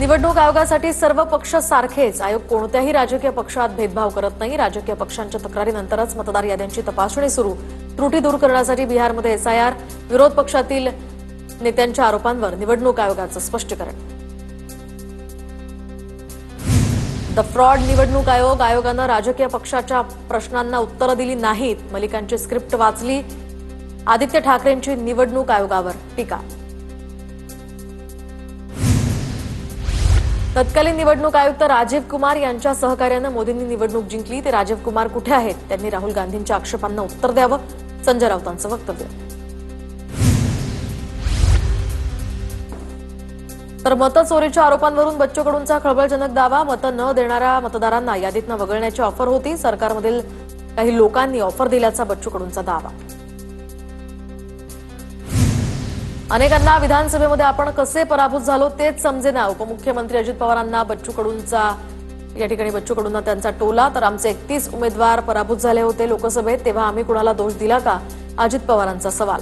निवडणूक आयोगासाठी सर्व पक्ष सारखेच. आयोग कोणत्याही राजकीय पक्षात भेदभाव करत नाही. राजकीय पक्षांच्या तक्रारीनंतरच मतदार याद्यांची तपासणी सुरू. त्रुटी दूर करण्यासाठी बिहारमध्ये एसआयआर. विरोध पक्षातील नेत्यांच्या आरोपांवर निवडणूक आयोगाचं स्पष्टीकरण. द फ्रॉड निवडणूक आयोग. आयोगानं राजकीय पक्षाच्या प्रश्नांना उत्तरं दिली नाहीत. मलिकांची स्क्रिप्ट वाचली. आदित्य ठाकरेंची निवडणूक आयोगावर टीका. तत्कालीन निवडणूक आयुक्त राजीव कुमार यांच्या सहकार्यानं मोदींनी निवडणूक जिंकली. ते राजीव कुमार कुठे आहेत? त्यांनी राहुल गांधींच्या आक्षेपांना उत्तर द्यावं. संजय राऊतांचं वक्तव्य. तर मतचोरीच्या आरोपांवरून बच्चू कडूंचा खळबळजनक दावा. मतं न देणाऱ्या मतदारांना यादीतनं वगळण्याची ऑफर होती. सरकारमधील काही लोकांनी ऑफर दिल्याचा बच्चू कडूंचा दावा. अनेकांना विधानसभेमध्ये आपण कसे पराभूत झालो तेच समजेना. उपमुख्यमंत्री अजित पवारांना बच्चू कडूंना त्यांचा टोला. तर आमचे 31 उमेदवार पराभूत झाले होते लोकसभेत, तेव्हा आम्ही कुणाला दोष दिला का? अजित पवारांचा सवाल.